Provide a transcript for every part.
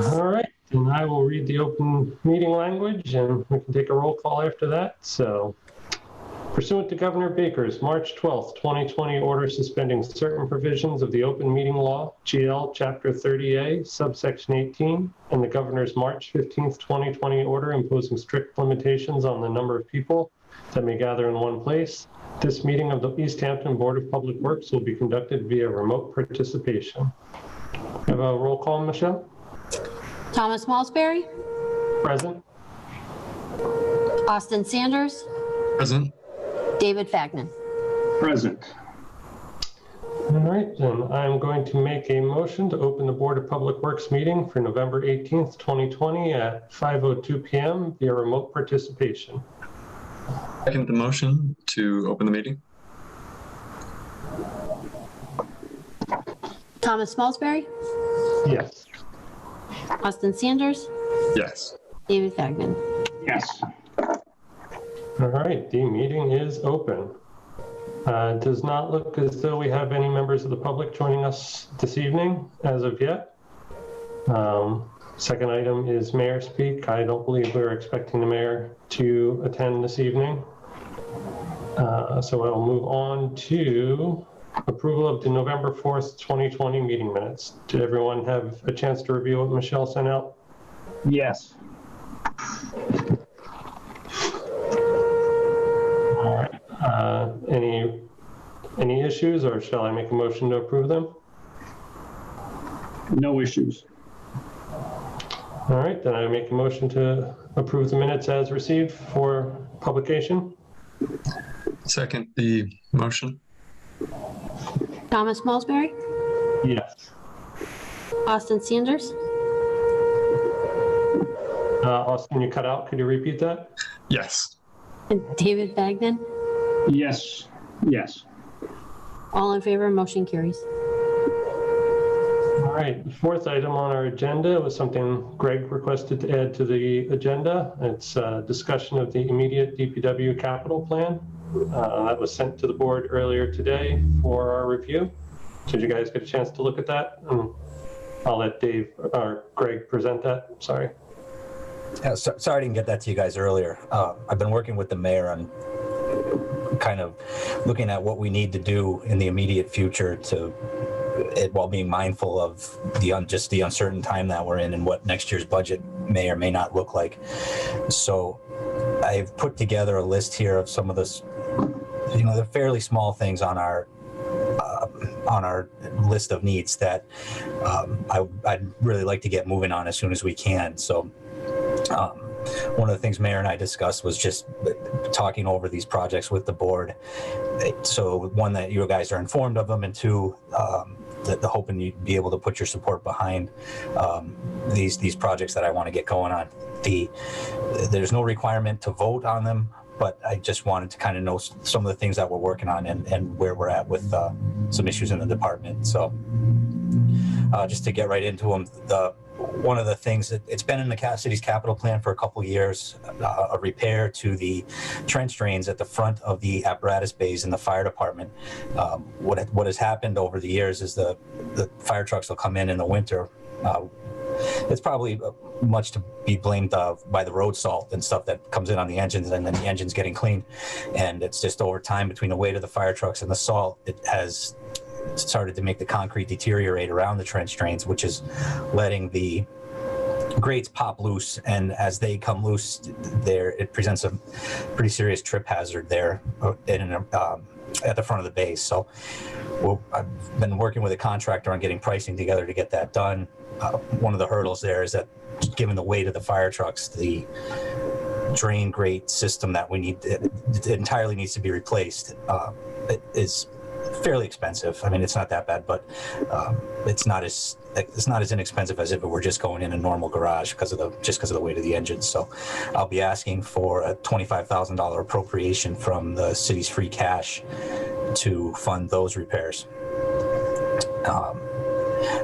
All right, and I will read the open meeting language and we can take a roll call after that. So, pursuant to Governor Baker's March 12th, 2020 order suspending certain provisions of the open meeting law, GL Chapter 30A, subsection 18, and the Governor's March 15th, 2020 order imposing strict limitations on the number of people that may gather in one place, this meeting of the Easthampton Board of Public Works will be conducted via remote participation. Have a roll call, Michelle? Thomas Malsbury, Present. Austin Sanders, Present. David Fagnan. Present. All right, then I'm going to make a motion to open the Board of Public Works meeting for November 18th, 2020 at 5:02 p.m. via remote participation. Second the motion to open the meeting. Thomas Malsbury, Yes. Austin Sanders, Yes. David Fagnan. Yes. All right, the meeting is open. It does not look as though we have any members of the public joining us this evening as of yet. Second item is mayor speak. I don't believe we're expecting the mayor to attend this evening. So I'll move on to approval of the November 4th, 2020 meeting minutes. Did everyone have a chance to review what Michelle sent out? Yes. All right. Any issues, or shall I make a motion to approve them? No issues. All right, then I make a motion to approve the minutes as received for publication. Second the motion. Thomas Malsbury, Yes. Austin Sanders, Austin, you cut out. Could you repeat that? Yes. and David Fagnan. Yes. Yes. All in favor, motion carries. All right, the fourth item on our agenda was something Greg requested to add to the agenda. It's a discussion of the immediate DPW capital plan. That was sent to the board earlier today for our review. Did you guys get a chance to look at that? I'll let Dave or Greg present that. Sorry. Yeah, sorry I didn't get that to you guys earlier. I've been working with the mayor on kind of looking at what we need to do in the immediate future while being mindful of just the uncertain time that we're in and what next year's budget may or may not look like. So I've put together a list here of some of the fairly small things on our list of needs that I'd really like to get moving on as soon as we can. So one of the things Mayor and I discussed was just talking over these projects with the board. So one, that you guys are informed of them, and two, the hoping you'd be able to put your support behind these projects that I want to get going on. There's no requirement to vote on them, but I just wanted to kind of know some of the things that we're working on and where we're at with some issues in the department. So just to get right into them, one of the things that it's been in the city's capital plan for a couple of years, a repair to the trench drains at the front of the apparatus bays in the fire department. What has happened over the years is the fire trucks will come in the winter. It's probably much to be blamed by the road salt and stuff that comes in on the engines, and then the engine's getting cleaned. And it's just over time, between the weight of the fire trucks and the salt, it has started to make the concrete deteriorate around the trench drains, which is letting the grates pop loose. And as they come loose, it presents a pretty serious trip hazard there at the front of the base. So I've been working with a contractor on getting pricing together to get that done. One of the hurdles there is that, given the weight of the fire trucks, the drain grate system that we need, it entirely needs to be replaced. It is fairly expensive. I mean, it's not that bad, but it's not as inexpensive as if it were just going in a normal garage because of the weight of the engine. So I'll be asking for a $25,000 appropriation from the city's free cash to fund those repairs.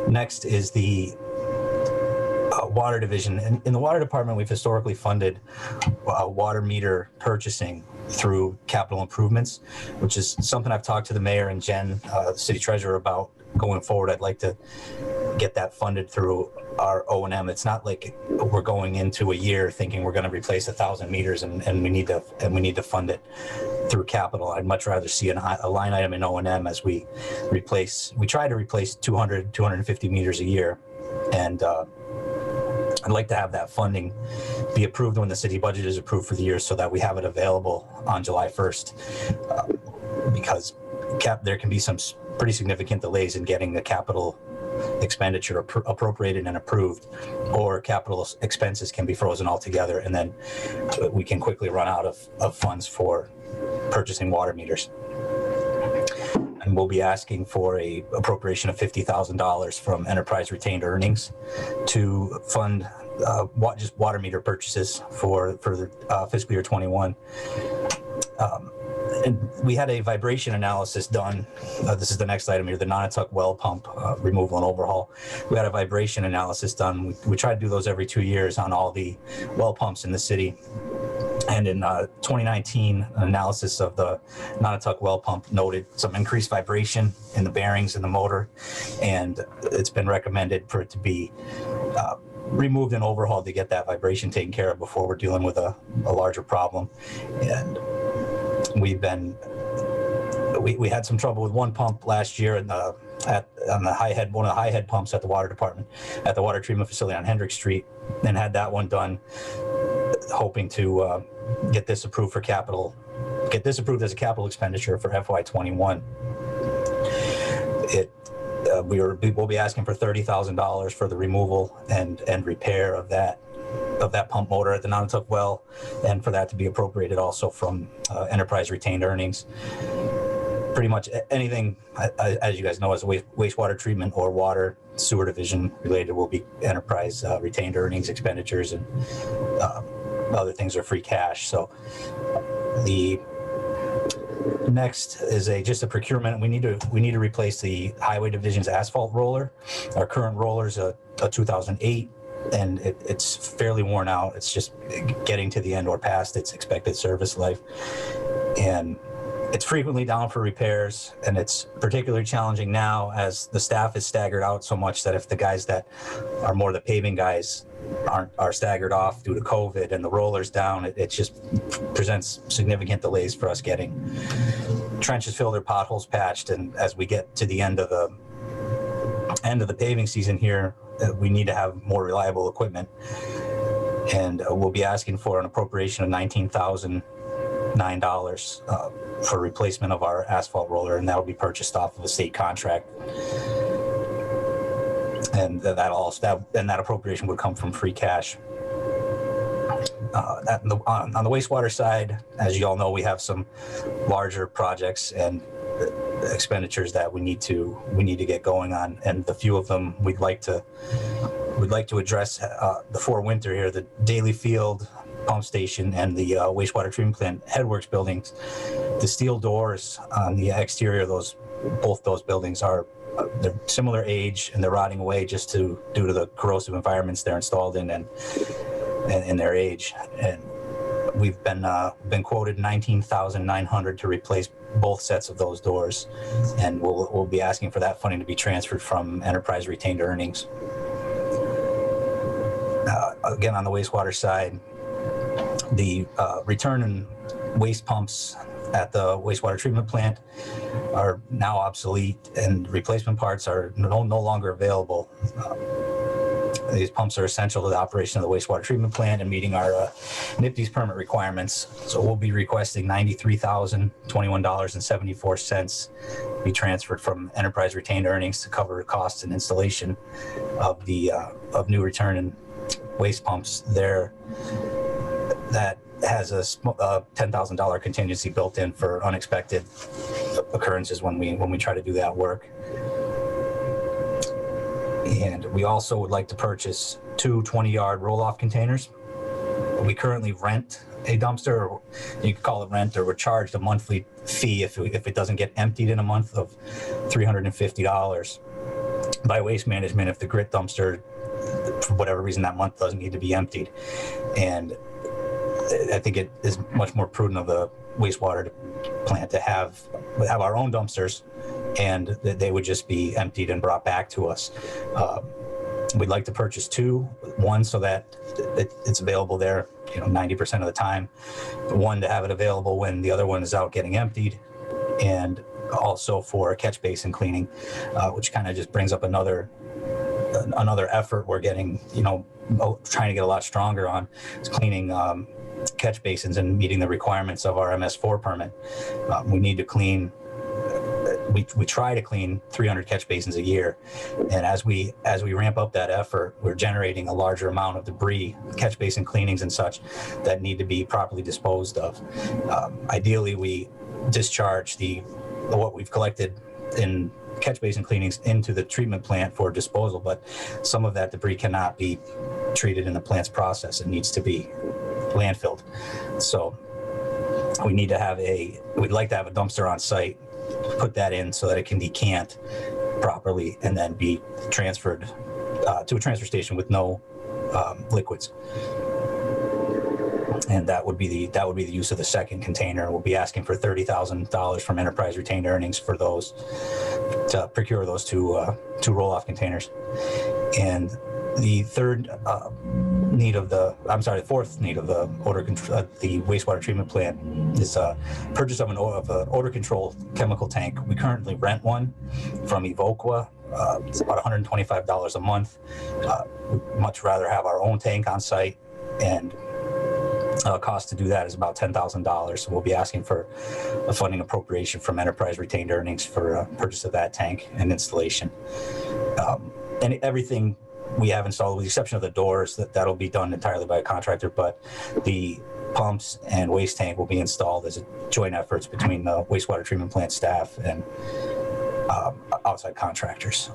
Next is the water division. In the water department, we've historically funded water meter purchasing through capital improvements, which is something I've talked to the mayor and Jen, the city treasurer, about going forward. I'd like to get that funded through our O&M. It's not like we're going into a year thinking we're going to replace 1,000 meters and we need to fund it through capital. I'd much rather see a line item in O&M as we try to replace 250 meters a year. And I'd like to have that funding be approved when the city budget is approved for the year so that we have it available on July 1st, because there can be some pretty significant delays in getting the capital expenditure appropriated and approved, or capital expenses can be frozen altogether, and then we can quickly run out of funds for purchasing water meters. And we'll be asking for a appropriation of $50,000 from enterprise retained earnings to fund just water meter purchases for the fiscal year 21. And we had a vibration analysis done. This is the next item here, the Nanotuck well pump removal and overhaul. We had a vibration analysis done. We try to do those every 2 years on all the well pumps in the city. And in 2019, an analysis of the Nanotuck well pump noted some increased vibration in the bearings in the motor, and it's been recommended for it to be removed and overhauled to get that vibration taken care of before we're dealing with a larger problem. And we had some trouble with one pump last year on the high head, one of the high head pumps at the water department, at the water treatment facility on Hendrick Street, and had that one done, hoping to get this approved as a capital expenditure for FY21. We'll be asking for $30,000 for the removal and repair of that pump motor at the Nanotuck well, and for that to be appropriated also from enterprise retained earnings. Pretty much anything, as you guys know, as wastewater treatment or water sewer division related will be enterprise retained earnings expenditures, and other things are free cash. So the next is just a procurement. We need to replace the highway division's asphalt roller. Our current roller is a 2008. And it's fairly worn out. It's just getting to the end or past its expected service life. And it's frequently down for repairs, and it's particularly challenging now as the staff is staggered out so much that if the guys that are more the paving guys are staggered off due to COVID and the roller's down, it just presents significant delays for us getting trenches filled or potholes patched. And as we get to the end of the paving season here, we need to have more reliable equipment, and we'll be asking for an appropriation of $19,009 for replacement of our asphalt roller, and that will be purchased off of a state contract. And that appropriation would come from free cash. On the wastewater side, as you all know, we have some larger projects and expenditures that we need to get going on, and the few of them we'd like to address before winter here: the Daly Field pump station and the wastewater treatment plant headworks buildings. The steel doors on the exterior of both those buildings are they're similar age, and they're rotting away just due to the corrosive environments they're installed in and their age. And we've been quoted $19,900 to replace both sets of those doors, and we'll be asking for that funding to be transferred from enterprise retained earnings. Again, on the wastewater side, the return and waste pumps at the wastewater treatment plant are now obsolete, and replacement parts are no longer available. These pumps are essential to the operation of the wastewater treatment plant and meeting our NIPD's permit requirements. So we'll be requesting $93,021.74 be transferred from enterprise retained earnings to cover costs and installation of new return and waste pumps there. That has a $10,000 contingency built in for unexpected occurrences when we try to do that work. And we also would like to purchase 2 20-yard roll-off containers. We currently rent a dumpster, or you could call it rent, or we're charged a monthly fee if it doesn't get emptied in a month of $350 by Waste Management if the grit dumpster, for whatever reason, that month doesn't need to be emptied. And I think it is much more prudent of the wastewater plant to have our own dumpsters, and they would just be emptied and brought back to us. We'd like to purchase two, one so that it's available there, 90% of the time, one to have it available when the other one is out getting emptied, and also for catch basin cleaning, which kind of just brings up another effort we're getting, trying to get a lot stronger on, is cleaning catch basins and meeting the requirements of our MS4 permit. We need to clean. We try to clean 300 catch basins a year, and as we ramp up that effort, we're generating a larger amount of debris, catch basin cleanings and such, that need to be properly disposed of. Ideally, we discharge what we've collected in catch basin cleanings into the treatment plant for disposal, but some of that debris cannot be treated in the plant's process. It needs to be landfilled. So we'd like to have a dumpster on site, put that in so that it can decant properly and then be transferred to a transfer station with no liquids. And that would be the use of the second container. We'll be asking for $30,000 from enterprise retained earnings for those, to procure those two roll-off containers. And the fourth need of the the wastewater treatment plant is purchase of an odor control chemical tank. We currently rent one from Evoqua. It's about $125 a month. We'd much rather have our own tank on site, and cost to do that is about $10,000. So we'll be asking for a funding appropriation from enterprise retained earnings for purchase of that tank and installation. And everything we have installed, with the exception of the doors, that'll be done entirely by a contractor, but the pumps and waste tank will be installed as a joint efforts between the wastewater treatment plant staff and outside contractors.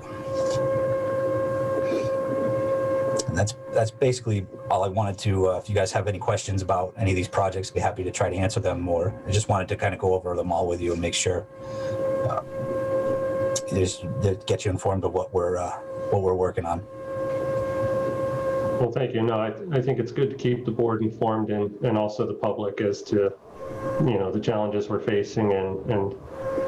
And that's basically all I wanted to. If you guys have any questions about any of these projects, I'd be happy to try to answer them. Or I just wanted to kind of go over them all with you and make sure just get you informed of what we're working on. Well, thank you. No, I think it's good to keep the board informed and also the public as to, the challenges we're facing. And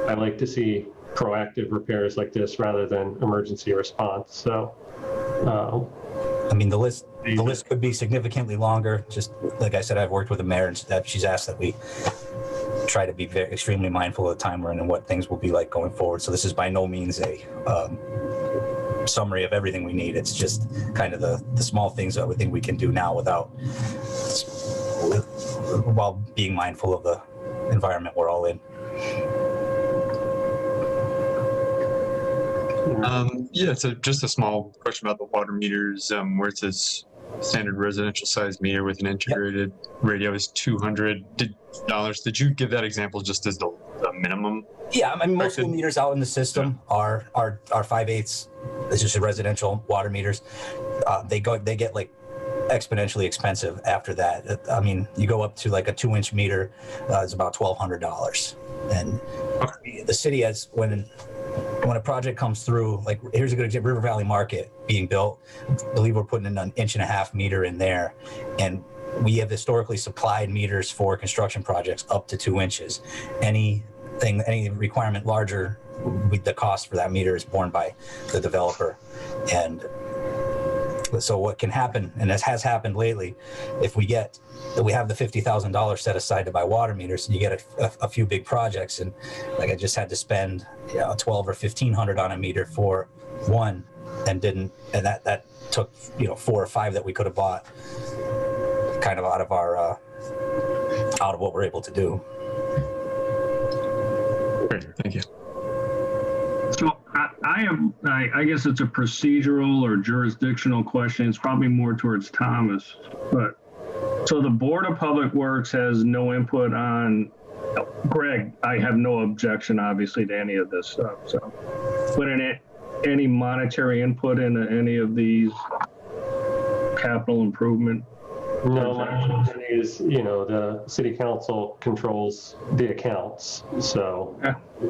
I like to see proactive repairs like this rather than emergency response. So, the list could be significantly longer. Just like I said, I've worked with the mayor, and she's asked that we try to be extremely mindful of the time we're in and what things will be like going forward. So this is by no means a summary of everything we need. It's just kind of the small things that we think we can do now while being mindful of the environment we're all in. So just a small question about the water meters, where it says standard residential size meter with an integrated radio is $200. Did you give that example just as the minimum? Yeah, most of the meters out in the system are 5/8. It's just residential water meters. They get like exponentially expensive after that. You go up to like a 2-inch meter, it's about $1,200. And the city has, when a project comes through, like here's a good example, River Valley Market being built, I believe we're putting in an 1.5-inch meter in there. And we have historically supplied meters for construction projects up to 2 inches. Any requirement larger, the cost for that meter is borne by the developer. And so what can happen, and this has happened lately, if we have the $50,000 set aside to buy water meters, and you get a few big projects, and like I just had to spend $1,200 or $1,500 on a meter for one, and that took 4 or 5 that we could have bought kind of out of what we're able to do. Great, thank you. So I guess it's a procedural or jurisdictional question. It's probably more towards Thomas, but so the Board of Public Works has no input on, Greg, I have no objection obviously to any of this stuff. So, but any monetary input into any of these capital improvement? No, my question is, the city council controls the accounts. So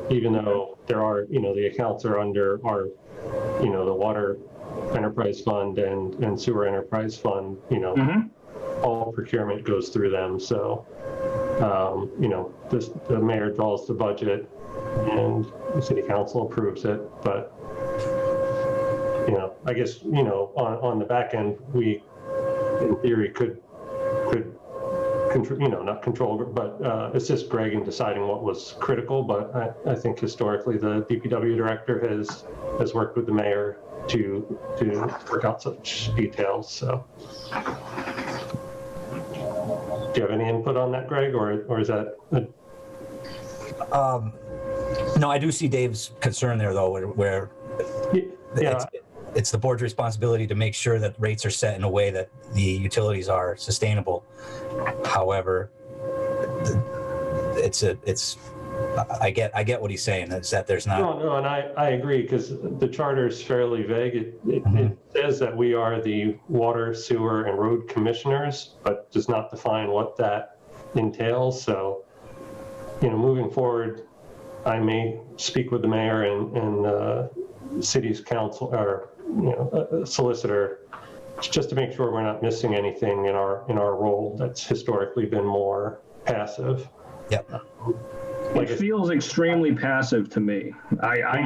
even though there are, the accounts are under our, the water enterprise fund and sewer enterprise fund, all procurement goes through them. So, the mayor draws the budget and the city council approves it, but I guess, on the back end, we, in theory, could control, not control, but assist Greg in deciding what was critical. But I think historically the DPW director has worked with the mayor to work out such details. So, do you have any input on that, Greg, or is that? No, I do see Dave's concern there, though, where it's the board's responsibility to make sure that rates are set in a way that the utilities are sustainable. However, I get what he's saying. Is that there's not. No, and I agree, because the charter is fairly vague. It says that we are the water, sewer, and road commissioners, but does not define what that entails. So, moving forward, I may speak with the mayor and city's council or solicitor, just to make sure we're not missing anything in our role that's historically been more passive. Yep. It feels extremely passive to me. I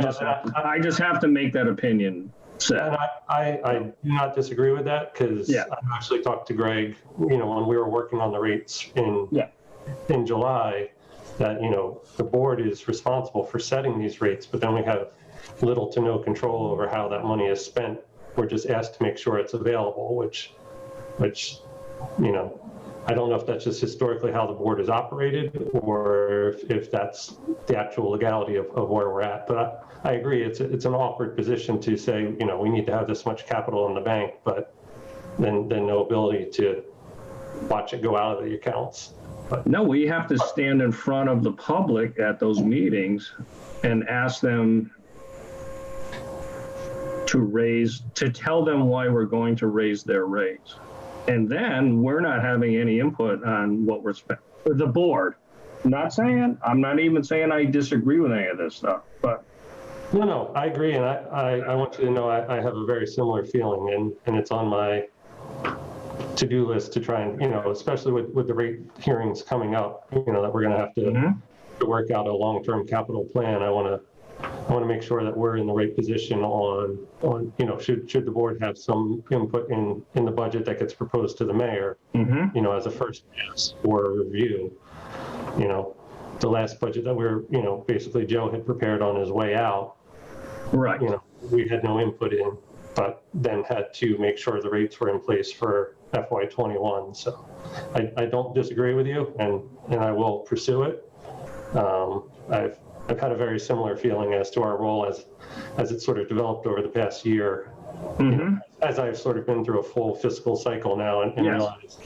just have to make that opinion set. And I do not disagree with that, because I actually talked to Greg, when we were working on the rates in July, that, the board is responsible for setting these rates, but then we have little to no control over how that money is spent. We're just asked to make sure it's available, which, I don't know if that's just historically how the board has operated, or if that's the actual legality of where we're at. But I agree, it's an awkward position to say, we need to have this much capital in the bank, but then no ability to watch it go out of the accounts. But no, we have to stand in front of the public at those meetings and ask them to tell them why we're going to raise their rates. And then we're not having any input on what we're spending. The board, I'm not even saying I disagree with any of this stuff, but. No, I agree. And I want you to know I have a very similar feeling, and it's on my to-do list to try and, especially with the rate hearings coming up, that we're going to have to work out a long-term capital plan. I want to make sure that we're in the right position on should the board have some input in the budget that gets proposed to the mayor, as a first pass or review. The last budget that we're, basically Joe had prepared on his way out. Right. We had no input in, but then had to make sure the rates were in place for FY21. So I don't disagree with you, and I will pursue it. I've had a very similar feeling as to our role as it sort of developed over the past year, as I've sort of been through a full fiscal cycle now and realized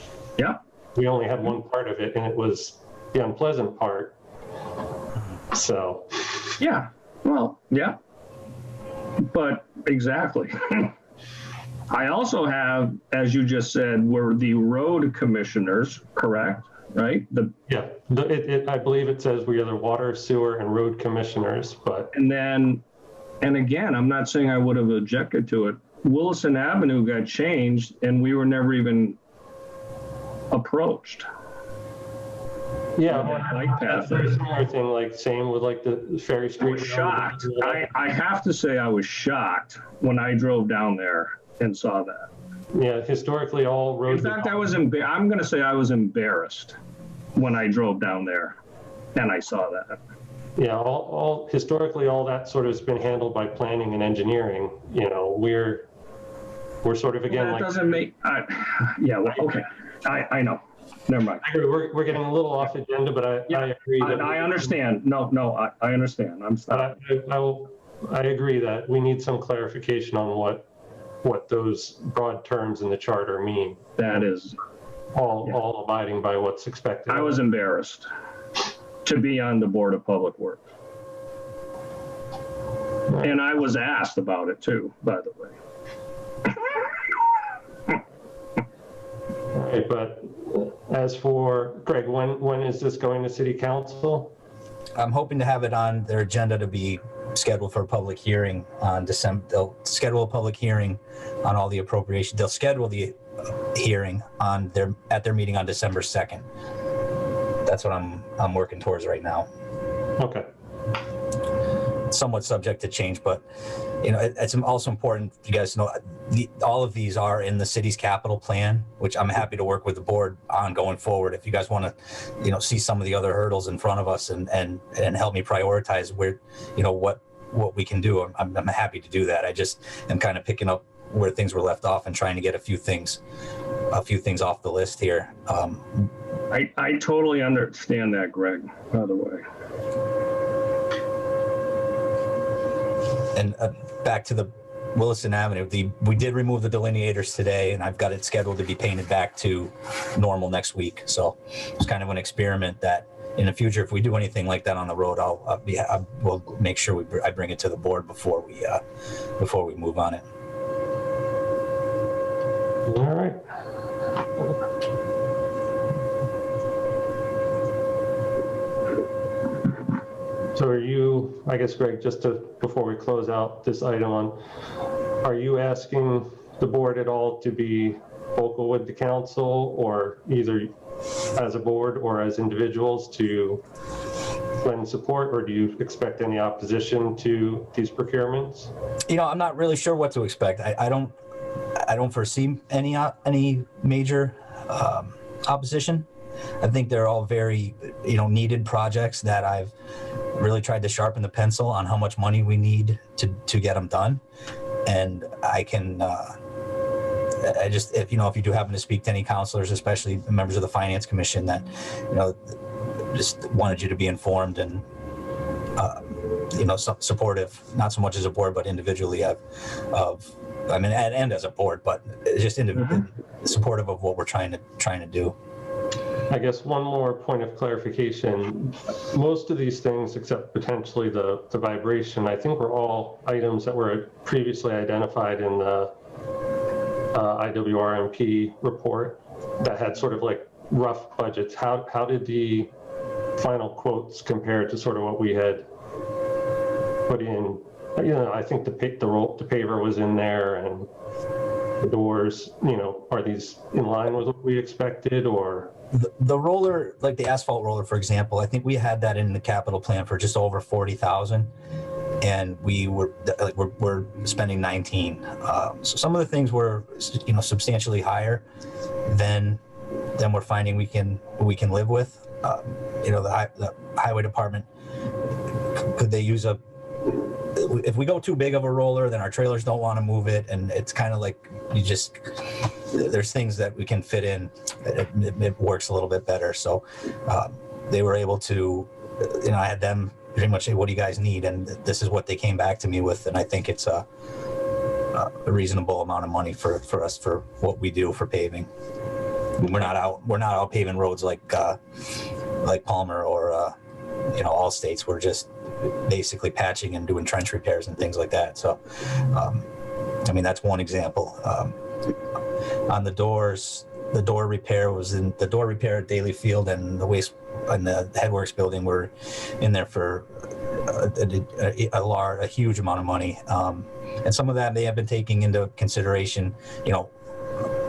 we only had one part of it, and it was the unpleasant part. So. Yeah, well, yeah, but exactly. I also have, as you just said, we're the road commissioners, correct? Right? I believe it says we are the water, sewer, and road commissioners, but. And again, I'm not saying I would have objected to it. Wilson Avenue got changed, and we were never even approached. Yeah, that's a very similar thing, like same with like the Ferry Street. I was shocked. I have to say I was shocked when I drove down there and saw that. Yeah, historically all roads. In fact, I'm going to say I was embarrassed when I drove down there and I saw that. Yeah, all historically all that sort of has been handled by planning and engineering. We're sort of again that doesn't make. Okay, I know. Never mind. I agree. We're getting a little off agenda, but I agree. I understand. No, I understand. I'm sorry. I agree that we need some clarification on what those broad terms in the charter mean. That is all abiding by what's expected. I was embarrassed to be on the Board of Public Works. Right. And I was asked about it too, by the way. All right, but as for Greg, when is this going to City Council? I'm hoping to have it on their agenda to be scheduled for a public hearing on December. They'll schedule a public hearing on all the appropriations. They'll schedule the hearing at their meeting on December 2nd. That's what I'm working towards right now. Okay. somewhat subject to change, but it's also important you guys know all of these are in the city's capital plan, which I'm happy to work with the board on going forward. If you guys want to, see some of the other hurdles in front of us and help me prioritize where, what we can do, I'm happy to do that. I just am kind of picking up where things were left off and trying to get a few things off the list here. I totally understand that, Greg, by the way. And back to the Williston Avenue, we did remove the delineators today, and I've got it scheduled to be painted back to normal next week. So it's kind of an experiment that in the future, if we do anything like that on the road, we'll make sure I bring it to the board before we move on it. All right. So are you, I guess, Greg, before we close out this item are you asking the board at all to be vocal with the council, or either as a board or as individuals to lend support, or do you expect any opposition to these procurements? I'm not really sure what to expect. I don't foresee any major opposition. I think they're all very, needed projects that I've really tried to sharpen the pencil on how much money we need to get them done. And I can, if you do happen to speak to any counselors, especially members of the Finance Commission, that, just wanted you to be informed and, supportive, not so much as a board, but individually and as a board, but just supportive of what we're trying to do. I guess one more point of clarification. Most of these things, except potentially the vibration, I think were all items that were previously identified in the IWRMP report that had sort of like rough budgets. How did the final quotes compare to sort of what we had put in? I think the paver was in there, and the doors, are these in line with what we expected, or? The roller, like the asphalt roller, for example, I think we had that in the capital plan for just over 40,000, and we're spending 19. So some of the things were, substantially higher than we're finding we can live with. The highway department, could they use if we go too big of a roller, then our trailers don't want to move it, and it's kind of like there's things that we can fit in. It works a little bit better. So they were able to, I had them pretty much say, what do you guys need? And this is what they came back to me with. And I think it's a reasonable amount of money for us for what we do for paving. We're not out paving roads like Palmer or all states. We're just basically patching and doing trench repairs and things like that. So that's one example. On the doors, the door repair at Daly Field and the Headworks building were in there for a huge amount of money. And some of that may have been taking into consideration,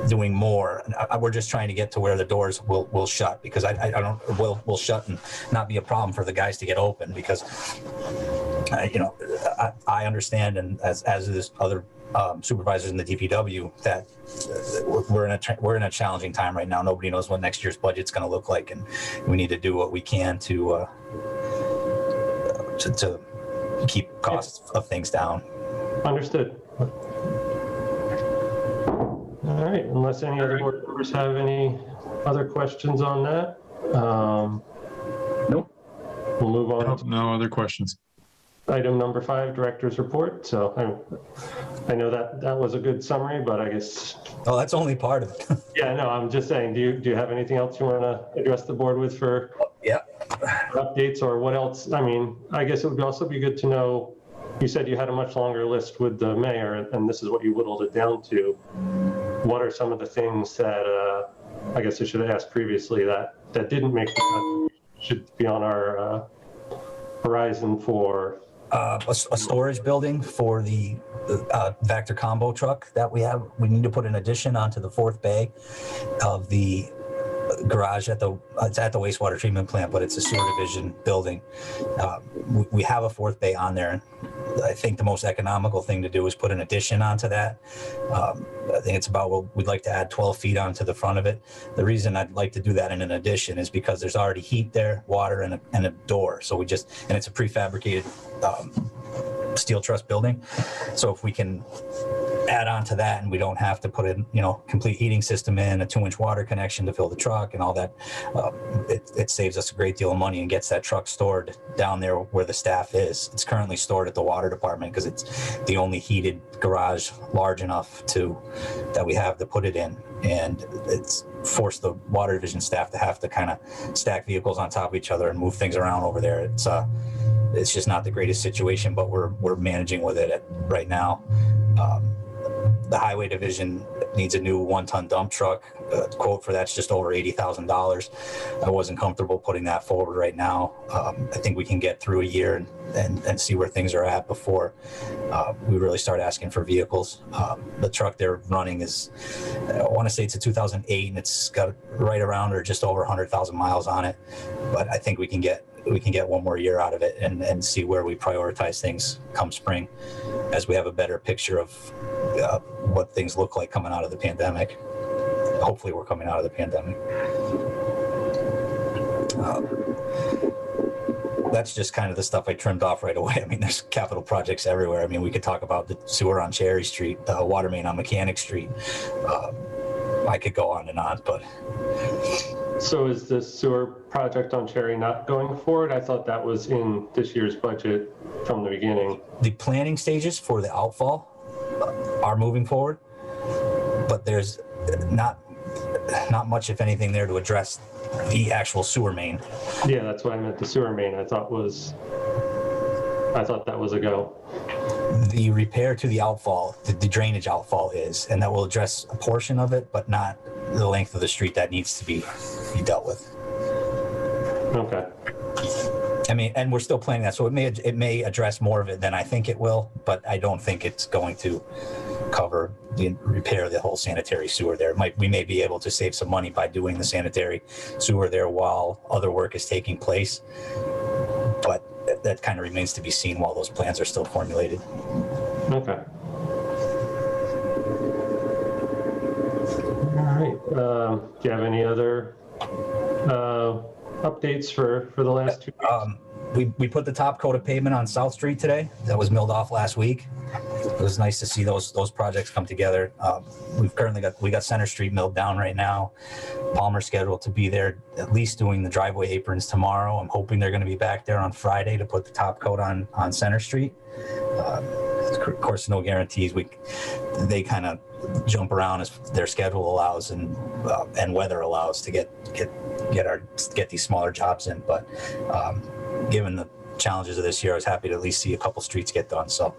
doing more. We're just trying to get to where the doors will shut, because will shut and not be a problem for the guys to get open, because I understand, and as is other supervisors in the DPW, that we're in a challenging time right now. Nobody knows what next year's budget's going to look like, and we need to do what we can to keep costs of things down. Understood. All right, unless any other board members have any other questions on that. Nope. We'll move on. Nope, no other questions. Item number 5, director's report. So I know that was a good summary, but I guess. Oh, that's only part of it. Yeah, no, I'm just saying, do you have anything else you want to address the board with for updates, or what else? I guess it would also be good to know, you said you had a much longer list with the mayor, and this is what you whittled it down to. What are some of the things that, I guess I should have asked previously, that didn't make the cut, should be on our horizon for? A storage building for the Vector combo truck that we need to put an addition onto the 4th bay of the garage it's at the wastewater treatment plant, but it's a sewer division building. We have a fourth bay on there. I think the most economical thing to do is put an addition onto that. I think it's about, well, we'd like to add 12 feet onto the front of it. The reason I'd like to do that in an addition is because there's already heat there, water, and a door. So and it's a prefabricated steel truss building. So if we can add on to that and we don't have to put in, complete heating system in, a 2-inch water connection to fill the truck and all that, it saves us a great deal of money and gets that truck stored down there where the staff is. It's currently stored at the water department because it's the only heated garage large enough that we have to put it in. And it's forced the water division staff to have to kind of stack vehicles on top of each other and move things around over there. It's just not the greatest situation, but we're managing with it right now. The highway division needs a new 1-ton dump truck. Quote for that's just over $80,000. I wasn't comfortable putting that forward right now. I think we can get through a year and see where things are at before we really start asking for vehicles. The truck they're running is, I want to say it's a 2008, and it's got right around or just over 100,000 miles on it. But I think we can get one more year out of it and see where we prioritize things come spring, as we have a better picture of what things look like coming out of the pandemic. Hopefully we're coming out of the pandemic. That's just kind of the stuff I trimmed off right away. I mean, there's capital projects everywhere. I mean, we could talk about the sewer on Cherry Street, the water main on Mechanic Street. I could go on and on, but. So is the sewer project on Cherry not going forward? I thought that was in this year's budget from the beginning. The planning stages for the outfall are moving forward, but there's not much, if anything, there to address the actual sewer main. Yeah, that's what I meant. The sewer main I thought that was a go. The repair to the outfall, the drainage outfall is, and that will address a portion of it, but not the length of the street that needs to be dealt with. Okay. I mean, and we're still planning that, so it may address more of it than I think it will, but I don't think it's going to cover the repair of the whole sanitary sewer there. We may be able to save some money by doing the sanitary sewer there while other work is taking place, but that kind of remains to be seen while those plans are still formulated. Okay. All right. Do you have any other updates for the last 2 weeks? We put the top coat of pavement on South Street today. That was milled off last week. It was nice to see those projects come together. We got Center Street milled down right now. Palmer's scheduled to be there at least doing the driveway aprons tomorrow. I'm hoping they're going to be back there on Friday to put the top coat on Center Street. Of course, no guarantees. They kind of jump around as their schedule allows and weather allows to get these smaller jobs in. But given the challenges of this year, I was happy to at least see a couple streets get done. So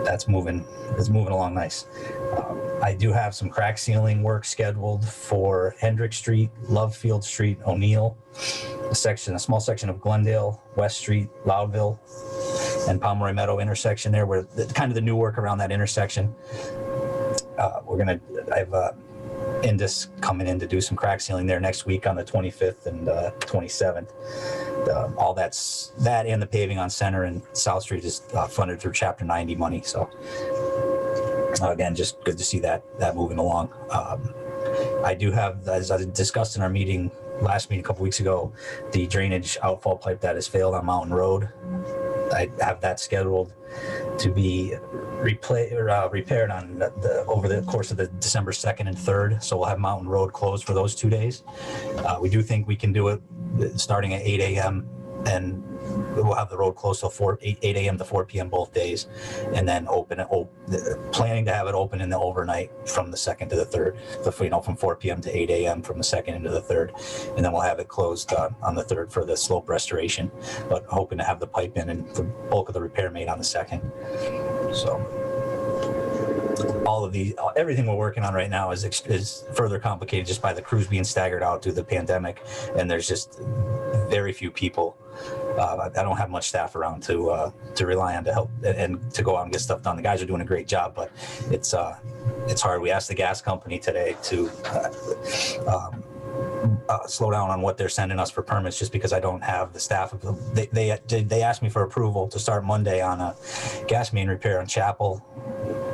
it's moving along nice. I do have some crack sealing work scheduled for Hendrick Street, Lovefield Street, O'Neill, a small section of Glendale, West Street, Loudville, and Pomeroy Meadow intersection there, where kind of the new work around that intersection. I have Indus coming in to do some crack sealing there next week on the 25th and 27th. All that and the paving on Center and South Street is funded through Chapter 90 money. So again, just good to see that moving along. I do have, as I discussed in our last meeting a couple weeks ago, the drainage outfall pipe that has failed on Mountain Road. I have that scheduled to be repaired over the course of the December 2nd and 3rd. So we'll have Mountain Road closed for those 2 days. We do think we can do it starting at 8 a.m. and we'll have the road closed till 8 a.m. to 4 p.m. both days, and then planning to have it open in the overnight from the 2nd to the 3rd, from 4 p.m. to 8 a.m. from the 2nd into the 3rd, and then we'll have it closed on the 3rd for the slope restoration, but hoping to have the pipe in and the bulk of the repair made on the 2nd. So all of the everything we're working on right now is further complicated just by the crews being staggered out due to the pandemic, and there's just very few people. I don't have much staff around to rely on to help and to go out and get stuff done. The guys are doing a great job, but it's hard. We asked the gas company today to slow down on what they're sending us for permits, just because I don't have the staff. They asked me for approval to start Monday on a gas main repair on Chapel,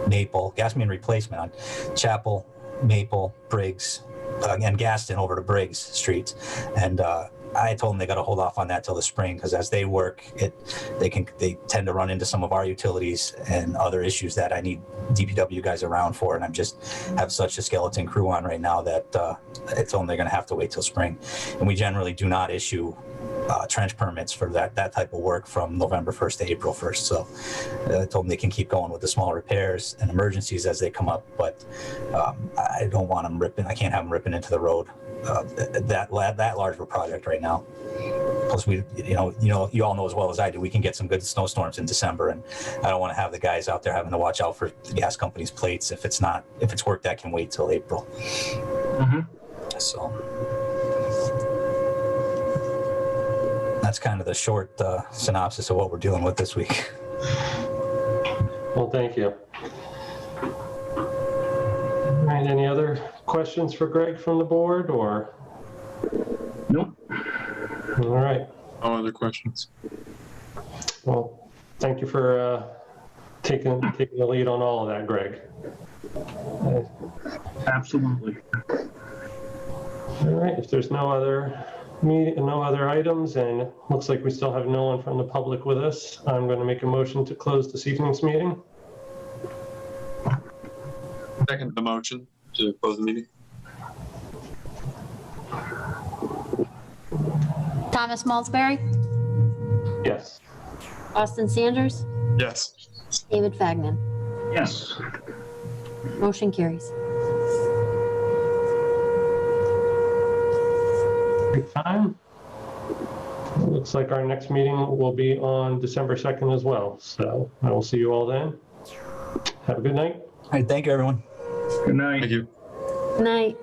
Maple, gas main replacement on Chapel, Maple, Briggs, and Gaston over to Briggs Street, and I told them they got to hold off on that till the spring, because as they work, they tend to run into some of our utilities and other issues that I need DPW guys around for, and I'm just have such a skeleton crew on right now that I told them they're going to have to wait till spring. And we generally do not issue trench permits for that type of work from November 1st to April 1st. So I told them they can keep going with the small repairs and emergencies as they come up, but I don't want them ripping. I can't have them ripping into the road. That large of a project right now. Plus, you all know as well as I do, we can get some good snowstorms in December, and I don't want to have the guys out there having to watch out for the gas company's plates if it's work that can wait till April. Mm-hmm. So that's kind of the short synopsis of what we're dealing with this week. Well, thank you. All right, any other questions for Greg from the board, or? Nope. All right. No other questions. Well, thank you for taking the lead on all of that, Greg. Absolutely. All right, if there's no other items, and it looks like we still have no one from the public with us, I'm going to make a motion to close this evening's meeting. Second the motion to close the meeting. Thomas Malsbury, Yes. Austin Sanders, Yes. David Fagnan. Yes. Motion carries. Great time. It looks like our next meeting will be on December 2nd as well. So I will see you all then. Have a good night. All right, thank you, everyone. Good night. Thank you. Good night.